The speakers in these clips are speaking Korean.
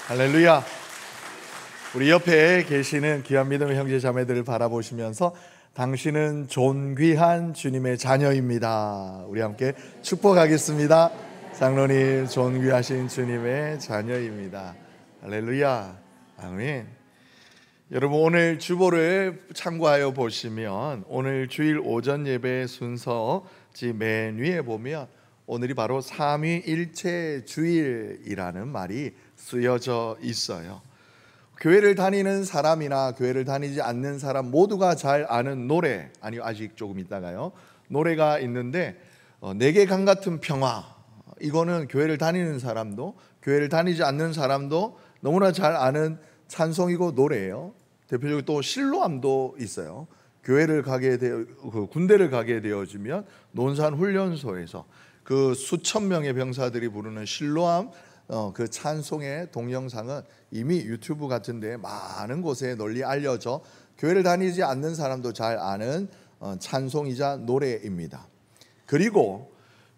할렐루야. 우리 옆에 계시는 귀한 믿음의 형제 자매들을 바라보시면서 당신은 존귀한 주님의 자녀입니다. 우리 함께 축복하겠습니다. 장로님, 존귀하신 주님의 자녀입니다. 할렐루야. 아멘. 여러분, 오늘 주보를 참고하여 보시면 오늘 주일 오전 예배 순서지 맨 위에 보면 오늘이 바로 삼위일체 주일이라는 말이 쓰여져 있어요. 교회를 다니는 사람이나 교회를 다니지 않는 사람 모두가 잘 아는 노래, 아니요, 아직 조금 있다가요, 노래가 있는데 내게 강 같은 평화, 이거는 교회를 다니는 사람도 교회를 다니지 않는 사람도 너무나 잘 아는 찬송이고 노래예요. 대표적으로 또 실로암도 있어요. 교회를 가게 되어 군대를 가게 되어지면 논산 훈련소에서 그 수천 명의 병사들이 부르는 실로암 그 찬송의 동영상은 이미 유튜브 같은 데 많은 곳에 널리 알려져 교회를 다니지 않는 사람도 잘 아는 찬송이자 노래입니다. 그리고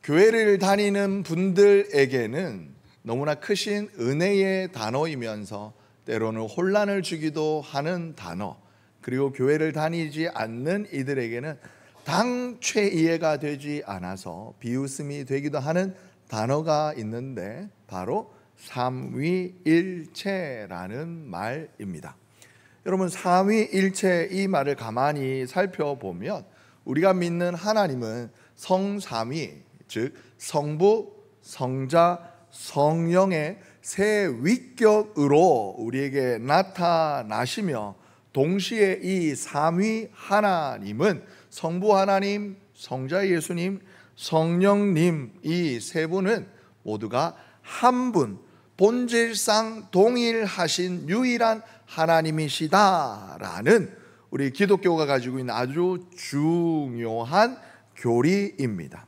교회를 다니는 분들에게는 너무나 크신 은혜의 단어이면서 때로는 혼란을 주기도 하는 단어, 그리고 교회를 다니지 않는 이들에게는 당최 이해가 되지 않아서 비웃음이 되기도 하는 단어가 있는데 바로 삼위일체라는 말입니다. 여러분, 삼위일체 이 말을 가만히 살펴보면 우리가 믿는 하나님은 성삼위, 즉 성부, 성자, 성령의 세 위격으로 우리에게 나타나시며 동시에 이 삼위 하나님은 성부 하나님, 성자 예수님, 성령님 이 세 분은 모두가 한 분, 본질상 동일하신 유일한 하나님이시다라는 우리 기독교가 가지고 있는 아주 중요한 교리입니다.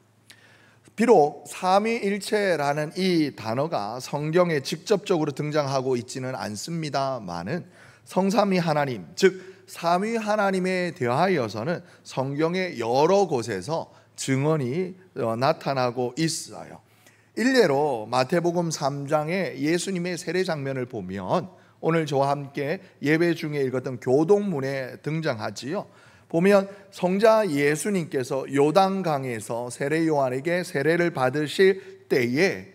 비록 삼위일체라는 이 단어가 성경에 직접적으로 등장하고 있지는 않습니다만은 성삼위 하나님, 즉 삼위 하나님에 대하여서는 성경의 여러 곳에서 증언이 나타나고 있어요. 일례로 마태복음 3장의 예수님의 세례 장면을 보면 오늘 저와 함께 예배 중에 읽었던 교동문에 등장하지요. 보면 성자 예수님께서 요단강에서 세례 요한에게 세례를 받으실 때에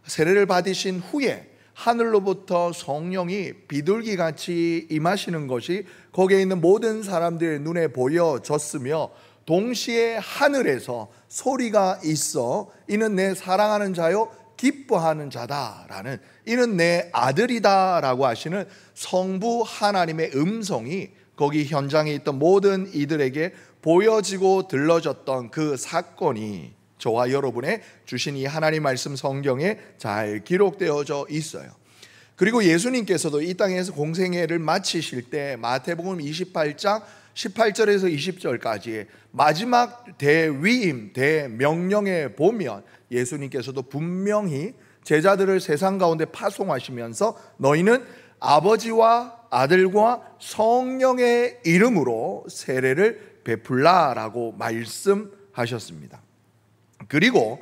세례를 받으신 후에 하늘로부터 성령이 비둘기같이 임하시는 것이 거기에 있는 모든 사람들의 눈에 보여졌으며 동시에 하늘에서 소리가 있어 이는 내 사랑하는 자요 기뻐하는 자다라는, 이는 내 아들이다 라고 하시는 성부 하나님의 음성이 거기 현장에 있던 모든 이들에게 보여지고 들려졌던 그 사건이 저와 여러분의 주신 이 하나님 말씀 성경에 잘 기록되어져 있어요. 그리고 예수님께서도 이 땅에서 공생애를 마치실 때 마태복음 28장 18절에서 20절까지 마지막 대위임, 대명령에 보면 예수님께서도 분명히 제자들을 세상 가운데 파송하시면서 너희는 아버지와 아들과 성령의 이름으로 세례를 베풀라라고 말씀하셨습니다. 그리고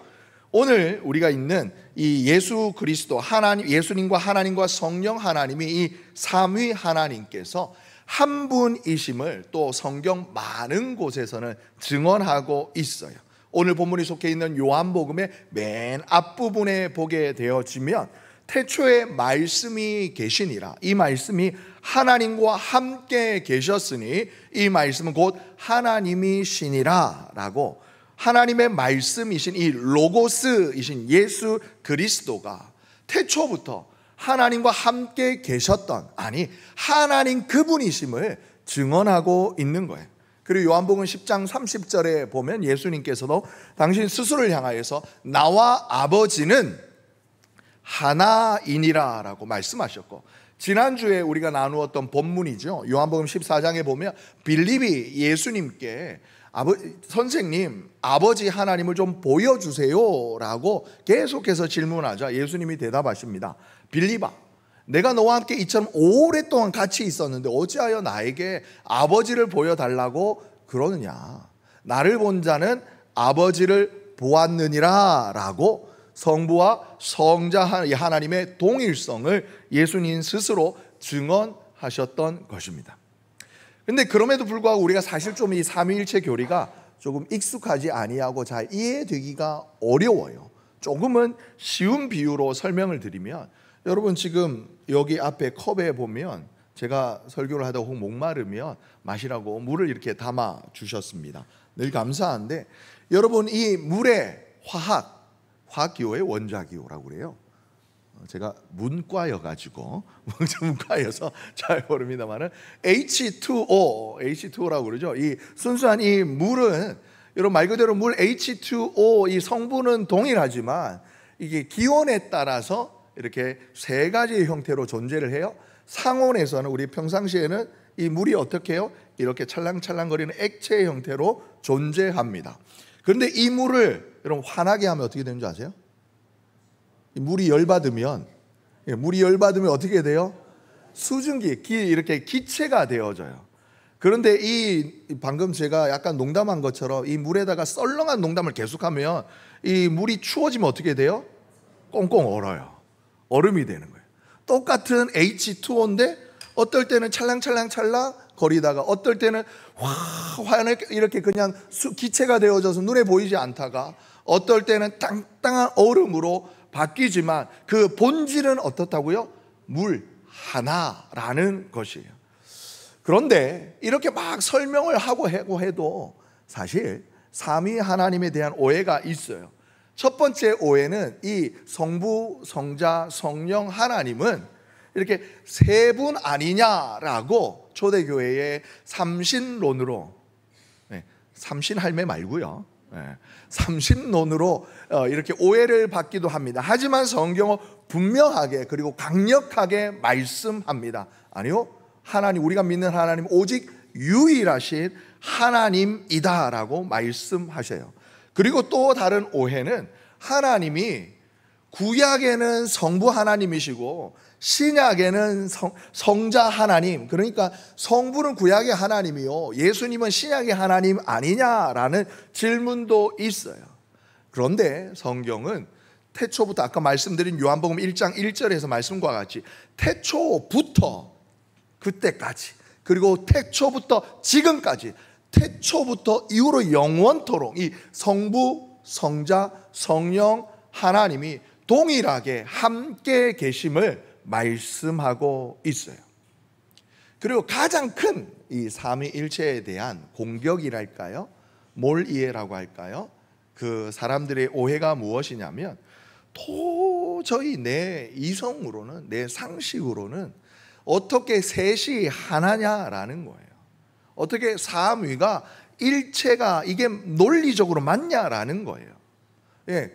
오늘 우리가 있는 이 예수 그리스도 하나님, 예수님과 하나님과 성령 하나님이 이 삼위 하나님께서 한 분이심을 또 성경 많은 곳에서는 증언하고 있어요. 오늘 본문이 속해 있는 요한복음의 맨 앞부분에 보게 되어지면 태초에 말씀이 계시니라, 이 말씀이 하나님과 함께 계셨으니 이 말씀은 곧 하나님이시니라 라고, 하나님의 말씀이신 이 로고스이신 예수 그리스도가 태초부터 하나님과 함께 계셨던, 아니 하나님 그분이심을 증언하고 있는 거예요. 그리고 요한복음 10장 30절에 보면 예수님께서도 당신 스스로를 향하여서 나와 아버지는 하나이니라 라고 말씀하셨고, 지난주에 우리가 나누었던 본문이죠. 요한복음 14장에 보면 빌립이 예수님께 선생님, 아버지 하나님을 좀 보여주세요 라고 계속해서 질문하자 예수님이 대답하십니다. 빌립아, 내가 너와 함께 이처럼 오랫동안 같이 있었는데 어찌하여 나에게 아버지를 보여달라고 그러느냐. 나를 본 자는 아버지를 보았느니라 라고 성부와 성자 하나님의 동일성을 예수님 스스로 증언하셨던 것입니다. 근데 그럼에도 불구하고 우리가 사실 좀 이 삼위일체 교리가 조금 익숙하지 아니하고 잘 이해되기가 어려워요. 조금은 쉬운 비유로 설명을 드리면, 여러분 지금 여기 앞에 컵에 보면 제가 설교를 하다가 혹 목마르면 마시라고 물을 이렇게 담아 주셨습니다. 늘 감사한데, 여러분 이 물의 화학기호의 원자기호라고 그래요. 제가 문과여가지고 문과여서 잘 모릅니다만은 H2O라고 그러죠. 이 순수한 이 물은, 여러분 말 그대로 물 H2O 이 성분은 동일하지만 이게 기온에 따라서 이렇게 세 가지의 형태로 존재를 해요. 상온에서는, 우리 평상시에는 이 물이 어떻게 해요? 이렇게 찰랑찰랑거리는 액체의 형태로 존재합니다. 그런데 이 물을 여러분 환하게 하면 어떻게 되는 줄 아세요? 물이 열받으면 어떻게 돼요? 수증기, 이렇게 기체가 되어져요. 그런데 방금 제가 약간 농담한 것처럼 이 물에다가 썰렁한 농담을 계속하면 이 물이 추워지면 어떻게 돼요? 꽁꽁 얼어요. 얼음이 되는 거예요. 똑같은 H2O인데 어떨 때는 찰랑찰랑 거리다가 어떨 때는 화하게 이렇게 그냥 기체가 되어져서 눈에 보이지 않다가 어떨 때는 땅땅한 얼음으로 바뀌지만 그 본질은 어떻다고요? 물 하나라는 것이에요. 그런데 이렇게 막 설명을 하고 해도 사실 삼위 하나님에 대한 오해가 있어요. 첫 번째 오해는 이 성부, 성자, 성령 하나님은 이렇게 세 분 아니냐라고 초대교회의 삼신론으로, 삼신할매 말고요, 삼신론으로 이렇게 오해를 받기도 합니다. 하지만 성경은 분명하게 그리고 강력하게 말씀합니다. 아니요, 하나님, 우리가 믿는 하나님 오직 유일하신 하나님이다라고 말씀하셔요. 그리고 또 다른 오해는 하나님이 구약에는 성부 하나님이시고 신약에는 성자 하나님, 그러니까 성부는 구약의 하나님이요 예수님은 신약의 하나님 아니냐라는 질문도 있어요. 그런데 성경은 태초부터, 아까 말씀드린 요한복음 1장 1절에서 말씀과 같이 태초부터 그때까지, 그리고 태초부터 지금까지, 태초부터 이후로 영원토록 이 성부, 성자, 성령 하나님이 동일하게 함께 계심을 말씀하고 있어요. 그리고 가장 큰 이 삼위일체에 대한 공격이랄까요? 몰이해라고 할까요? 그 사람들의 오해가 무엇이냐면, 도저히 내 이성으로는, 내 상식으로는 어떻게 셋이 하나냐라는 거예요. 어떻게 삼위가 일체가 이게 논리적으로 맞냐라는 거예요.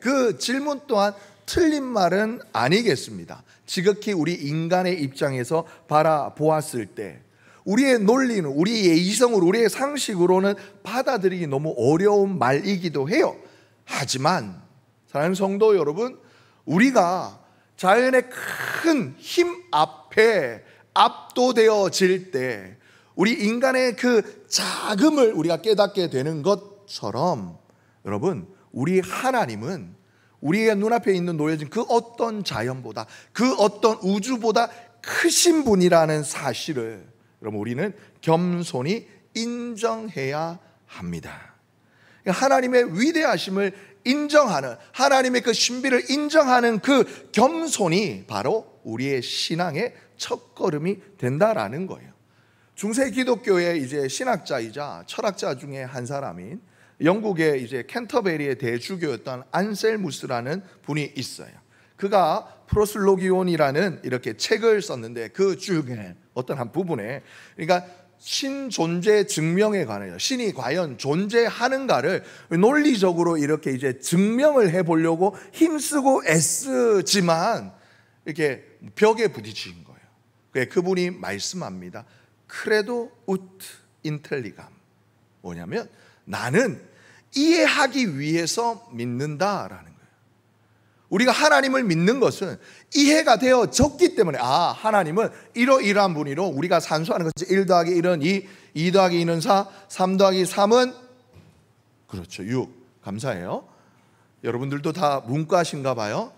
그 질문 또한 틀린 말은 아니겠습니다. 지극히 우리 인간의 입장에서 바라보았을 때 우리의 논리는, 우리의 이성으로, 우리의 상식으로는 받아들이기 너무 어려운 말이기도 해요. 하지만 사랑하는 성도 여러분, 우리가 자연의 큰 힘 앞에 압도되어질 때 우리 인간의 그 자금을 우리가 깨닫게 되는 것처럼, 여러분, 우리 하나님은 우리의 눈앞에 있는 놓여진 그 어떤 자연보다, 그 어떤 우주보다 크신 분이라는 사실을 여러분 우리는 겸손히 인정해야 합니다. 하나님의 위대하심을 인정하는, 하나님의 그 신비를 인정하는 그 겸손이 바로 우리의 신앙의 첫걸음이 된다라는 거예요. 중세 기독교의 이제 신학자이자 철학자 중에 한 사람인 영국의 이제 캔터베리의 대주교였던 안셀무스라는 분이 있어요. 그가 프로슬로기온이라는 이렇게 책을 썼는데 그 중에 어떤 한 부분에, 그러니까 신존재 증명에 관해서 신이 과연 존재하는가를 논리적으로 이렇게 이제 증명을 해보려고 힘쓰고 애쓰지만 이렇게 벽에 부딪힌 거예요. 그분이 말씀합니다. 크레도 우트 인텔리감, 뭐냐면 나는 이해하기 위해서 믿는다라는 거예요. 우리가 하나님을 믿는 것은 이해가 되어졌기 때문에, 아, 하나님은 이러이러한 분이로, 우리가 산수하는 것이 1 더하기 1은 2, 2 더하기 2는 4, 3 더하기 3은 그렇죠 6, 감사해요. 여러분들도 다 문과신가 봐요.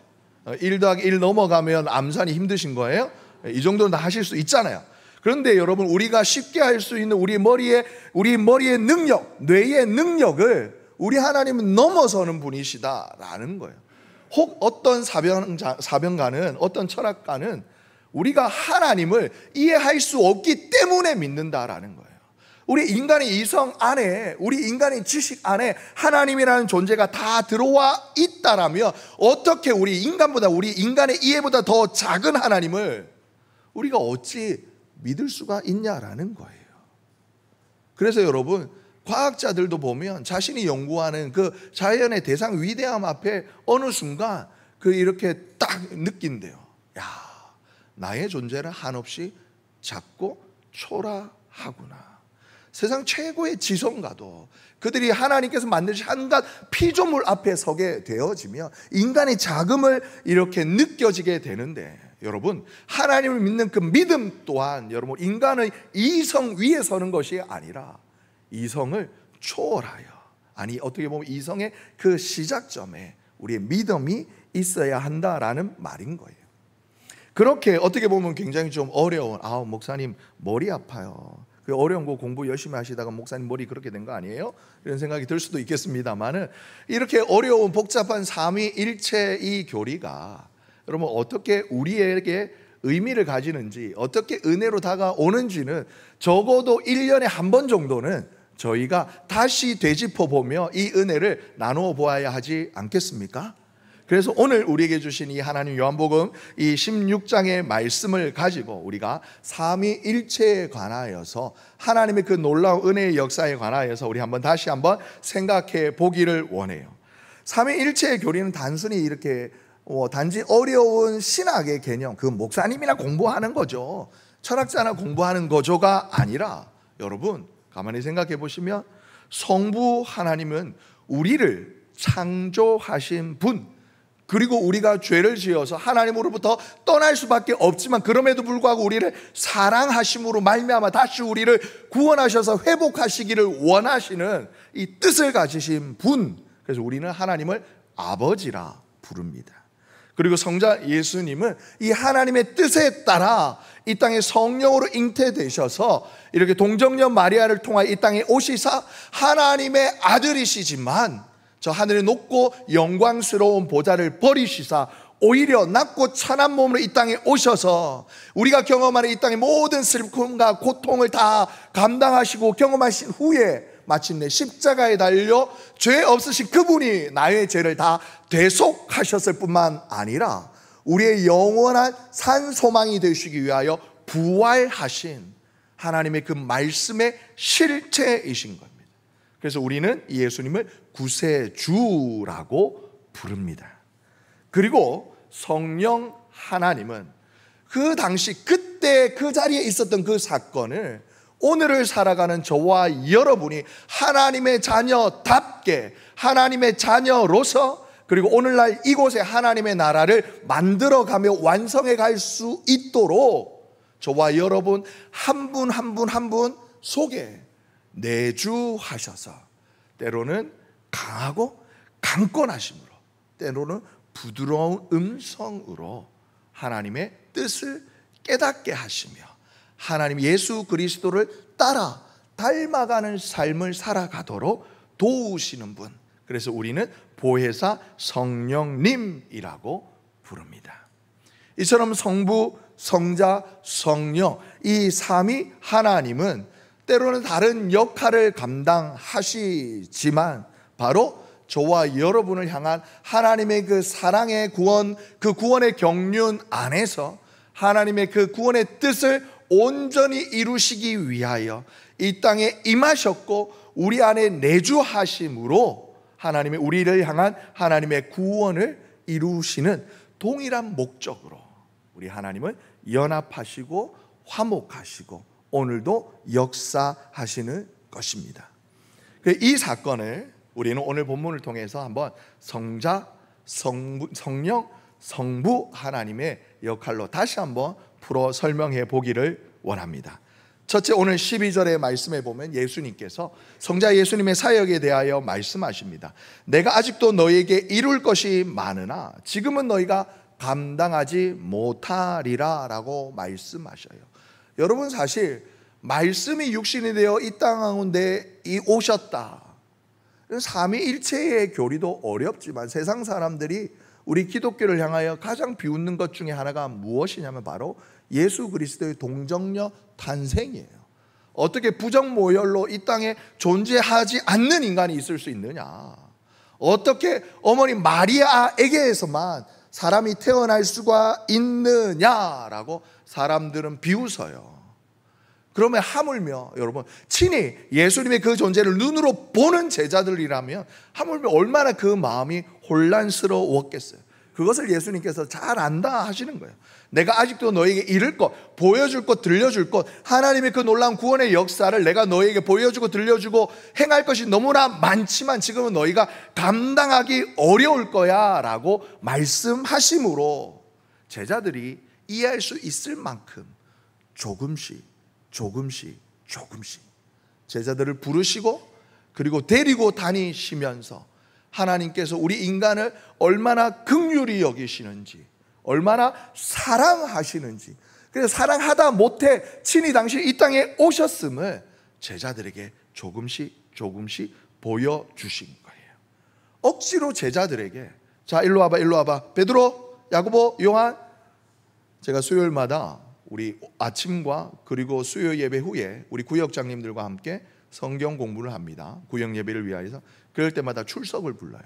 1 더하기 1 넘어가면 암산이 힘드신 거예요? 이 정도는 다 하실 수 있잖아요. 그런데 여러분, 우리가 쉽게 할 수 있는 우리 머리의 능력, 뇌의 능력을 우리 하나님은 넘어서는 분이시다라는 거예요. 혹 어떤 사병가는, 어떤 철학가는 우리가 하나님을 이해할 수 없기 때문에 믿는다라는 거예요. 우리 인간의 이성 안에, 우리 인간의 지식 안에 하나님이라는 존재가 다 들어와 있다라면 어떻게 우리 인간보다, 우리 인간의 이해보다 더 작은 하나님을 우리가 어찌 믿을 수가 있냐라는 거예요. 그래서 여러분, 과학자들도 보면 자신이 연구하는 그 자연의 대상 위대함 앞에 어느 순간 이렇게 딱 느낀대요. 야, 나의 존재는 한없이 작고 초라하구나. 세상 최고의 지성가도 그들이 하나님께서 만드신 한갓 피조물 앞에 서게 되어지며 인간의 작음을 이렇게 느껴지게 되는데, 여러분, 하나님을 믿는 그 믿음 또한 여러분, 인간의 이성 위에 서는 것이 아니라 이성을 초월하여, 아니 어떻게 보면 이성의 그 시작점에 우리의 믿음이 있어야 한다라는 말인 거예요. 그렇게 어떻게 보면 굉장히 좀 어려운, 목사님 머리 아파요, 그 어려운 거 공부 열심히 하시다가 목사님 머리 그렇게 된 거 아니에요? 이런 생각이 들 수도 있겠습니다만은, 이렇게 어려운 복잡한 삼위일체 이 교리가 여러분 어떻게 우리에게 의미를 가지는지, 어떻게 은혜로 다가오는지는 적어도 1년에 한 번 정도는 저희가 다시 되짚어보며 이 은혜를 나누어 보아야 하지 않겠습니까? 그래서 오늘 우리에게 주신 이 하나님 요한복음 이 16장의 말씀을 가지고 우리가 삼위일체에 관하여서, 하나님의 그 놀라운 은혜의 역사에 관하여서 우리 다시 한번 생각해 보기를 원해요. 삼위일체의 교리는 단순히 이렇게 단지 어려운 신학의 개념, 그 목사님이나 공부하는 거죠, 철학자나 공부하는 거죠가 아니라, 여러분 가만히 생각해 보시면 성부 하나님은 우리를 창조하신 분, 그리고 우리가 죄를 지어서 하나님으로부터 떠날 수밖에 없지만 그럼에도 불구하고 우리를 사랑하심으로 말미암아 다시 우리를 구원하셔서 회복하시기를 원하시는 이 뜻을 가지신 분, 그래서 우리는 하나님을 아버지라 부릅니다. 그리고 성자 예수님은 이 하나님의 뜻에 따라 이 땅에 성령으로 잉태되셔서 이렇게 동정녀 마리아를 통하여 이 땅에 오시사 하나님의 아들이시지만 저 하늘에 높고 영광스러운 보좌를 버리시사 오히려 낮고 천한 몸으로 이 땅에 오셔서 우리가 경험하는 이 땅의 모든 슬픔과 고통을 다 감당하시고 경험하신 후에 마침내 십자가에 달려 죄 없으신 그분이 나의 죄를 다 대속하셨을 뿐만 아니라 우리의 영원한 산 소망이 되시기 위하여 부활하신 하나님의 그 말씀의 실체이신 겁니다. 그래서 우리는 예수님을 구세주라고 부릅니다. 그리고 성령 하나님은 그 당시 그때 그 자리에 있었던 그 사건을 오늘을 살아가는 저와 여러분이 하나님의 자녀답게, 하나님의 자녀로서, 그리고 오늘날 이곳에 하나님의 나라를 만들어가며 완성해 갈 수 있도록 저와 여러분 한 분 한 분 한 분 속에 내주하셔서 때로는 강하고 강권하심으로, 때로는 부드러운 음성으로 하나님의 뜻을 깨닫게 하시며 하나님 예수 그리스도를 따라 닮아가는 삶을 살아가도록 도우시는 분, 그래서 우리는 보혜사 성령님이라고 부릅니다. 이처럼 성부, 성자, 성령 이 삼위 하나님은 때로는 다른 역할을 감당하시지만 바로 저와 여러분을 향한 하나님의 그 사랑의 구원, 그 구원의 경륜 안에서 하나님의 그 구원의 뜻을 온전히 이루시기 위하여 이 땅에 임하셨고 우리 안에 내주하심으로 하나님의 우리를 향한 하나님의 구원을 이루시는 동일한 목적으로 우리 하나님은 연합하시고 화목하시고 오늘도 역사하시는 것입니다. 이 사건을 우리는 오늘 본문을 통해서 한번 성자, 성령, 성부 하나님의 역할로 다시 한번 풀어 설명해 보기를 원합니다. 첫째, 오늘 12절의 말씀에 보면 예수님께서 성자 예수님의 사역에 대하여 말씀하십니다. 내가 아직도 너희에게 이룰 것이 많으나 지금은 너희가 감당하지 못하리라 라고 말씀하셔요. 여러분, 사실 말씀이 육신이 되어 이 땅 가운데 오셨다, 삼위일체의 교리도 어렵지만 세상 사람들이 우리 기독교를 향하여 가장 비웃는 것 중에 하나가 무엇이냐면 바로 예수 그리스도의 동정녀 탄생이에요. 어떻게 부정모혈로 이 땅에 존재하지 않는 인간이 있을 수 있느냐? 어떻게 어머니 마리아에게서만 사람이 태어날 수가 있느냐라고 사람들은 비웃어요. 그러면 하물며 여러분, 친히 예수님의 그 존재를 눈으로 보는 제자들이라면 하물며 얼마나 그 마음이 혼란스러웠겠어요. 그것을 예수님께서 잘 안다 하시는 거예요. 내가 아직도 너에게 이룰 것, 보여줄 것, 들려줄 것, 하나님의 그 놀라운 구원의 역사를 내가 너에게 보여주고 들려주고 행할 것이 너무나 많지만 지금은 너희가 감당하기 어려울 거야 라고 말씀하심으로 제자들이 이해할 수 있을 만큼 조금씩 제자들을 부르시고 그리고 데리고 다니시면서 하나님께서 우리 인간을 얼마나 긍휼히 여기시는지, 얼마나 사랑하시는지, 그래서 사랑하다 못해 친히 당시 이 땅에 오셨음을 제자들에게 조금씩 보여주신 거예요. 억지로 제자들에게 자 일로 와봐 베드로, 야고보, 요한, 제가 수요일마다 우리 아침과 그리고 수요 예배 후에 우리 구역장님들과 함께 성경 공부를 합니다. 구역 예배를 위하여서. 그럴 때마다 출석을 불러요.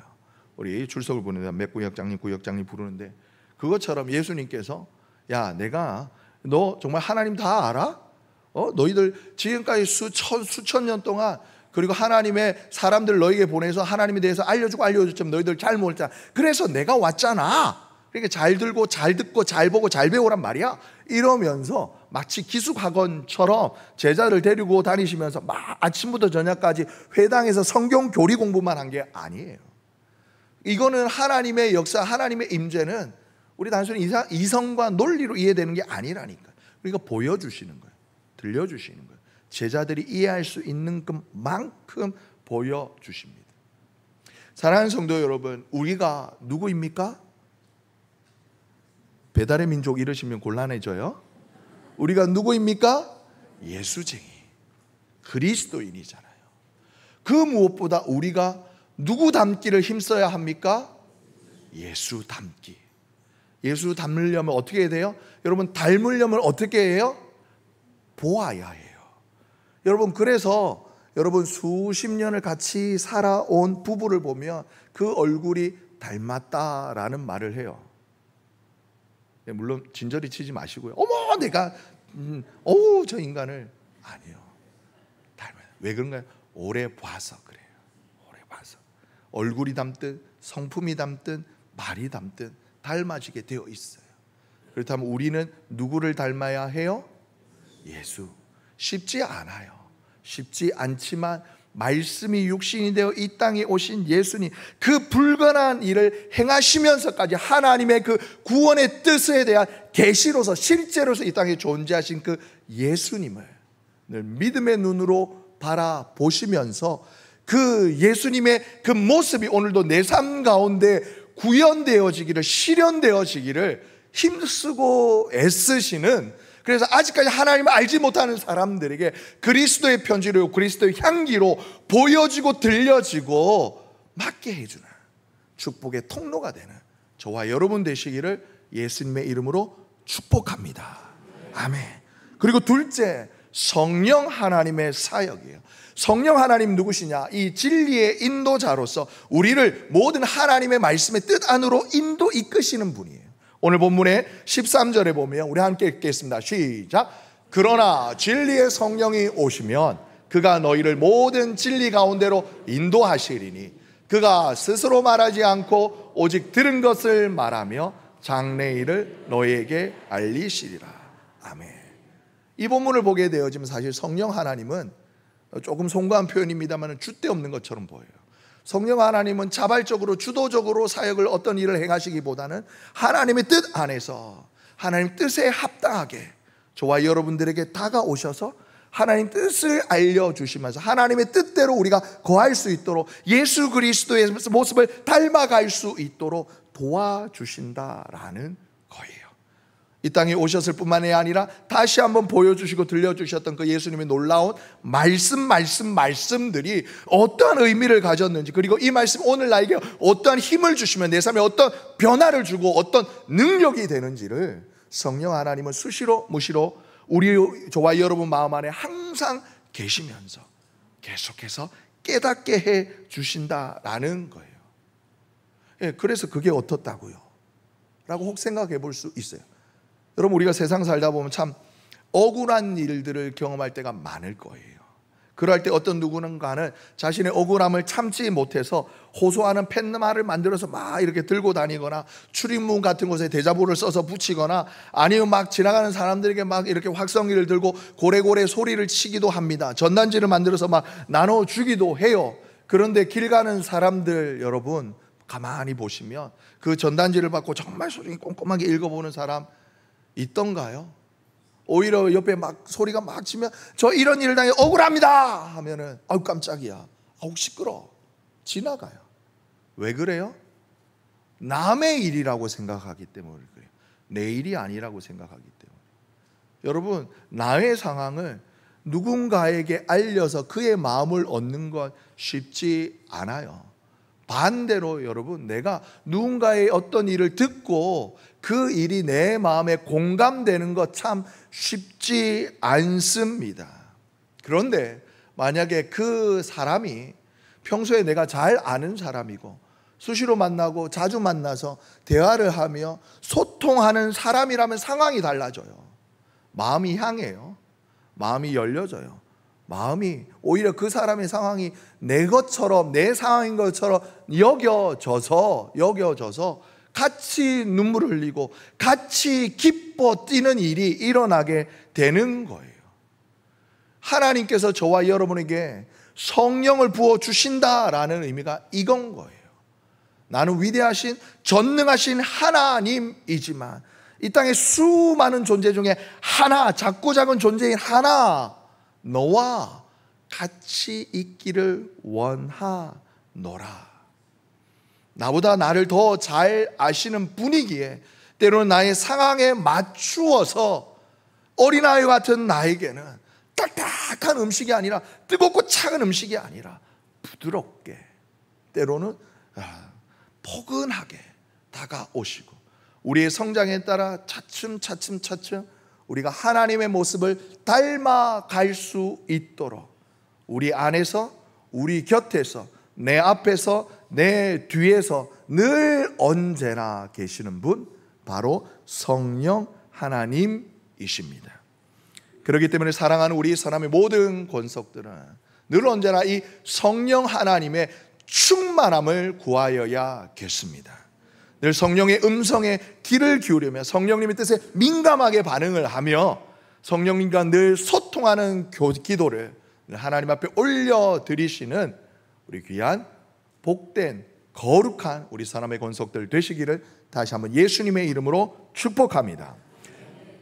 우리 출석을 부르는데 몇 구역장님 부르는데 그것처럼 예수님께서 야, 내가 너 정말 하나님 다 알아? 너희들 지금까지 수천 년 동안 그리고 하나님의 사람들 너에게 보내서 하나님에 대해서 알려주지만 너희들 잘 모르잖아. 그래서 내가 왔잖아. 그러니까 잘 들고 잘 듣고 잘 보고 잘 배우란 말이야. 이러면서 마치 기숙학원처럼 제자를 데리고 다니시면서 막 아침부터 저녁까지 회당에서 성경 교리 공부만 한 게 아니에요. 이거는 하나님의 역사, 하나님의 임재는 우리 단순히 이성과 논리로 이해되는 게 아니라니까. 그러니까 보여주시는 거예요. 들려주시는 거예요. 제자들이 이해할 수 있는 것만큼 보여주십니다. 사랑하는 성도 여러분, 우리가 누구입니까? 배달의 민족 이러시면 곤란해져요. 우리가 누구입니까? 예수쟁이, 그리스도인이잖아요. 그 무엇보다 우리가 누구 닮기를 힘써야 합니까? 예수 닮기. 예수 닮으려면 어떻게 해야 돼요? 여러분, 닮으려면 어떻게 해요? 보아야 해요. 여러분, 그래서 여러분 수십 년을 같이 살아온 부부를 보면 그 얼굴이 닮았다라는 말을 해요. 물론 진저리 치지 마시고요. 어머, 내가 저 인간을 아니요. 닮아요. 왜 그런가요? 오래 봐서 그래요. 오래 봐서 얼굴이 닮든 성품이 닮든 말이 닮든 닮아지게 되어 있어요. 그렇다면 우리는 누구를 닮아야 해요? 예수. 쉽지 않아요. 쉽지 않지만 말씀이 육신이 되어 이 땅에 오신 예수님, 그 불가능한 일을 행하시면서까지 하나님의 그 구원의 뜻에 대한 계시로서 실제로서 이 땅에 존재하신 그 예수님을 늘 믿음의 눈으로 바라보시면서 그 예수님의 그 모습이 오늘도 내 삶 가운데 구현되어지기를, 실현되어지기를 힘쓰고 애쓰시는, 그래서 아직까지 하나님을 알지 못하는 사람들에게 그리스도의 편지로, 그리스도의 향기로 보여지고 들려지고 맡게 해주는 축복의 통로가 되는 저와 여러분 되시기를 예수님의 이름으로 축복합니다. 아멘. 그리고 둘째, 성령 하나님의 사역이에요. 성령 하나님 누구시냐? 이 진리의 인도자로서 우리를 모든 하나님의 말씀의 뜻 안으로 이끄시는 분이에요. 오늘 본문의 13절에 보면 우리 함께 읽겠습니다. 시작. 그러나 진리의 성령이 오시면 그가 너희를 모든 진리 가운데로 인도하시리니 그가 스스로 말하지 않고 오직 들은 것을 말하며 장래일을 너희에게 알리시리라. 아멘. 이 본문을 보게 되어지면 사실 성령 하나님은 조금 송구한 표현입니다만 줏대 없는 것처럼 보여요. 성령 하나님은 자발적으로 주도적으로 사역을 어떤 일을 행하시기보다는 하나님의 뜻 안에서 하나님 뜻에 합당하게 저와 여러분들에게 다가오셔서 하나님 뜻을 알려주시면서 하나님의 뜻대로 우리가 거할 수 있도록 예수 그리스도의 모습을 닮아갈 수 있도록 도와주신다라는 거예요. 이 땅에 오셨을 뿐만이 아니라 다시 한번 보여주시고 들려주셨던 그 예수님의 놀라운 말씀들이 어떠한 의미를 가졌는지, 그리고 이 말씀 오늘 나에게 어떠한 힘을 주시면 내 삶에 어떤 변화를 주고 어떤 능력이 되는지를 성령 하나님은 수시로 무시로 저와 여러분 마음 안에 항상 계시면서 계속해서 깨닫게 해 주신다라는 거예요. 그래서 그게 어떻다고요? 라고 혹 생각해 볼 수 있어요. 여러분, 우리가 세상 살다 보면 참 억울한 일들을 경험할 때가 많을 거예요. 그럴 때 어떤 누구는가는 자신의 억울함을 참지 못해서 호소하는 팻말을 만들어서 막 이렇게 들고 다니거나 출입문 같은 곳에 대자보를 써서 붙이거나, 아니면 막 지나가는 사람들에게 막 이렇게 확성기를 들고 고래고래 소리를 치기도 합니다. 전단지를 만들어서 막 나눠주기도 해요. 그런데 길 가는 사람들 여러분 가만히 보시면 그 전단지를 받고 정말 소중히 꼼꼼하게 읽어보는 사람 있던가요? 오히려 옆에 막 소리가 막 치면 저 이런 일을 당해 억울합니다 하면은 아우 깜짝이야, 아우 시끄러, 지나가요. 왜 그래요? 남의 일이라고 생각하기 때문에 그래요. 내 일이 아니라고 생각하기 때문에. 여러분, 나의 상황을 누군가에게 알려서 그의 마음을 얻는 건 쉽지 않아요. 반대로 여러분, 내가 누군가의 어떤 일을 듣고 그 일이 내 마음에 공감되는 것 참 쉽지 않습니다. 그런데 만약에 그 사람이 평소에 내가 잘 아는 사람이고 수시로 만나고 자주 만나서 대화를 하며 소통하는 사람이라면 상황이 달라져요. 마음이 향해요. 마음이 열려져요. 마음이 오히려 그 사람의 상황이 내 것처럼, 내 상황인 것처럼 여겨져서 같이 눈물을 흘리고 같이 기뻐 뛰는 일이 일어나게 되는 거예요. 하나님께서 저와 여러분에게 성령을 부어주신다라는 의미가 이건 거예요. 나는 위대하신 전능하신 하나님이지만 이 땅에 수많은 존재 중에 하나, 작고 작은 존재인 하나, 너와 같이 있기를 원하노라. 나보다 나를 더 잘 아시는 분이기에 때로는 나의 상황에 맞추어서 어린아이 같은 나에게는 딱딱한 음식이 아니라, 뜨겁고 차가운 음식이 아니라 부드럽게, 때로는 포근하게 다가오시고 우리의 성장에 따라 차츰 우리가 하나님의 모습을 닮아갈 수 있도록 우리 안에서, 우리 곁에서, 내 앞에서, 내 뒤에서 늘 언제나 계시는 분, 바로 성령 하나님이십니다. 그렇기 때문에 사랑하는 우리 사람의 모든 권속들은 늘 언제나 이 성령 하나님의 충만함을 구하여야겠습니다. 늘 성령의 음성에 귀를 기울이며 성령님의 뜻에 민감하게 반응을 하며 성령님과 늘 소통하는 기도를 하나님 앞에 올려드리시는 우리 귀한 복된 거룩한 우리 사람의 권속들 되시기를 다시 한번 예수님의 이름으로 축복합니다.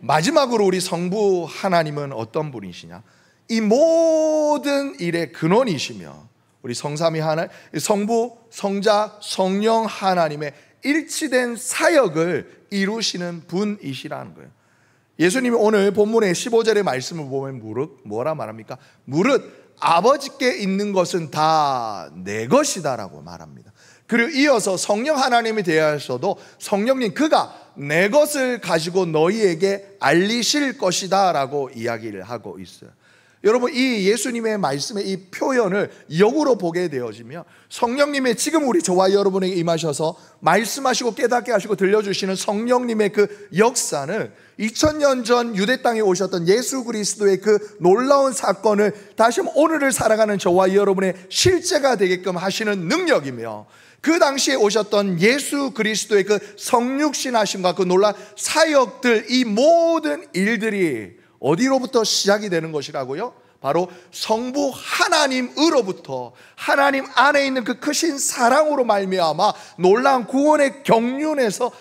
마지막으로 우리 성부 하나님은 어떤 분이시냐? 이 모든 일의 근원이시며 우리 성삼위 하나님, 성부, 성자, 성령 하나님의 일치된 사역을 이루시는 분이시라는 거예요. 예수님이 오늘 본문의 15절의 말씀을 보면 뭐라 말합니까? 무릇 아버지께 있는 것은 다 내 것이다 라고 말합니다. 그리고 이어서 성령 하나님이 대하셔도 성령님 그가 내 것을 가지고 너희에게 알리실 것이다 라고 이야기를 하고 있어요. 여러분, 이 예수님의 말씀의 이 표현을 역으로 보게 되어지며 성령님의 지금 우리 저와 여러분에게 임하셔서 말씀하시고 깨닫게 하시고 들려주시는 성령님의 그 역사는 2000년 전 유대 땅에 오셨던 예수 그리스도의 그 놀라운 사건을 다시 한번 오늘을 살아가는 저와 여러분의 실제가 되게끔 하시는 능력이며, 그 당시에 오셨던 예수 그리스도의 그 성육신하심과 그 놀라운 사역들, 이 모든 일들이 어디로부터 시작이 되는 것이라고요? 바로 성부 하나님으로부터, 하나님 안에 있는 그 크신 사랑으로 말미암아 놀라운 구원의 경륜에서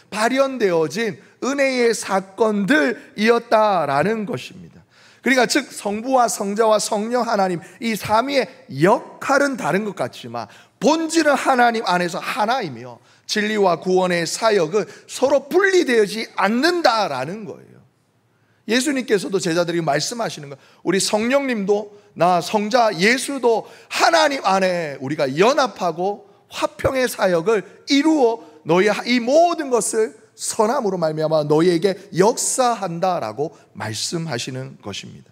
발현되어진 은혜의 사건들이었다라는 것입니다. 그러니까 즉 성부와 성자와 성령 하나님 이 삼위의 역할은 다른 것 같지만 본질은 하나님 안에서 하나이며 진리와 구원의 사역은 서로 분리되지 않는다라는 거예요. 예수님께서도 제자들에게 말씀하시는 거예요. 우리 성령님도 나 성자 예수도 하나님 안에 우리가 연합하고 화평의 사역을 이루어 너희 이 모든 것을 선함으로 말미암아 너희에게 역사한다라고 말씀하시는 것입니다.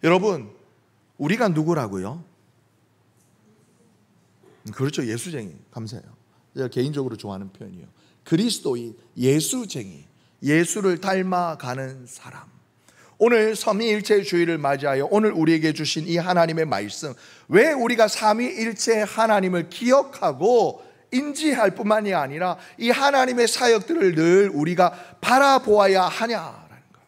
여러분, 우리가 누구라고요? 그렇죠, 예수쟁이. 감사해요. 제가 개인적으로 좋아하는 표현이에요. 그리스도인, 예수쟁이, 예수를 닮아가는 사람. 오늘 삼위일체 주일을 맞이하여 오늘 우리에게 주신 이 하나님의 말씀, 왜 우리가 삼위일체 하나님을 기억하고 인지할 뿐만이 아니라 이 하나님의 사역들을 늘 우리가 바라보아야 하냐라는 거예요.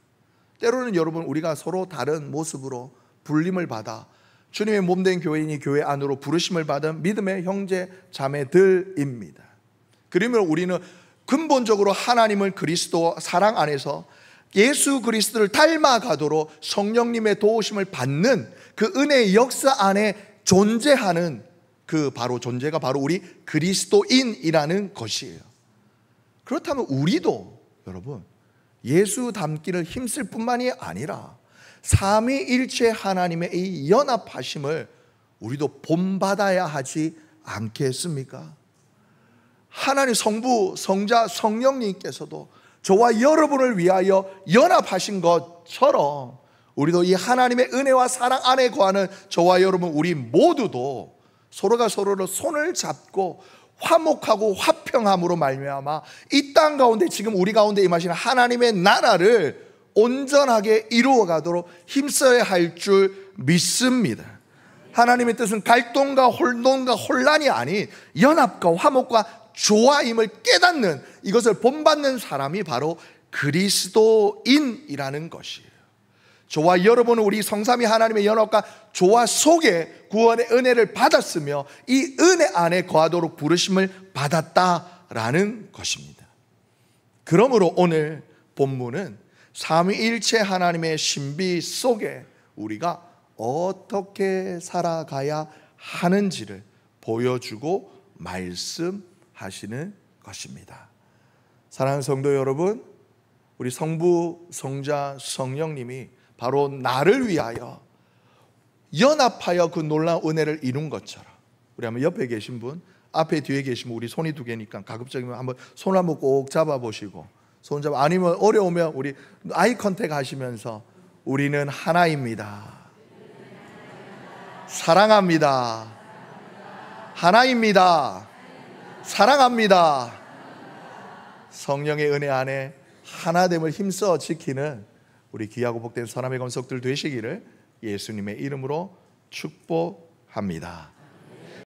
때로는 여러분, 우리가 서로 다른 모습으로 불림을 받아 주님의 몸된 교회인이 교회 안으로 부르심을 받은 믿음의 형제 자매들입니다. 그러면 우리는 근본적으로 하나님을 그리스도 사랑 안에서 예수 그리스도를 닮아가도록 성령님의 도우심을 받는 그 은혜의 역사 안에 존재하는 그 바로 존재가 바로 우리 그리스도인이라는 것이에요. 그렇다면 우리도 여러분 예수 닮기를 힘쓸 뿐만이 아니라 삼위일체 하나님의 이 연합하심을 우리도 본받아야 하지 않겠습니까? 하나님 성부, 성자, 성령님께서도 저와 여러분을 위하여 연합하신 것처럼 우리도 이 하나님의 은혜와 사랑 안에 거하는 저와 여러분 우리 모두도 서로가 서로를 손을 잡고 화목하고 화평함으로 말미암아 이 땅 가운데 지금 우리 가운데 임하시는 하나님의 나라를 온전하게 이루어가도록 힘써야 할 줄 믿습니다. 하나님의 뜻은 갈등과 혼란이 아닌 연합과 화목과 조화임을 깨닫는, 이것을 본받는 사람이 바로 그리스도인이라는 것이에요. 저와 여러분은 우리 성삼위 하나님의 연합과 조화 속에 구원의 은혜를 받았으며 이 은혜 안에 거하도록 부르심을 받았다라는 것입니다. 그러므로 오늘 본문은 삼위일체 하나님의 신비 속에 우리가 어떻게 살아가야 하는지를 보여주고 말씀하시는 것입니다. 사랑하는 성도 여러분, 우리 성부, 성자, 성령님이 바로 나를 위하여 연합하여 그 놀라운 은혜를 이룬 것처럼, 우리 한번 옆에 계신 분, 앞에 뒤에 계시면 우리 손이 두 개니까 가급적이면 한번 손 한번 꼭 잡아보시고, 손 잡아, 아니면 어려우면 우리 아이 컨택 하시면서 우리는 하나입니다. 사랑합니다. 하나입니다. 사랑합니다. 성령의 은혜 안에 하나됨을 힘써 지키는 우리 귀하고 복된 선함의 권속들 되시기를 예수님의 이름으로 축복합니다.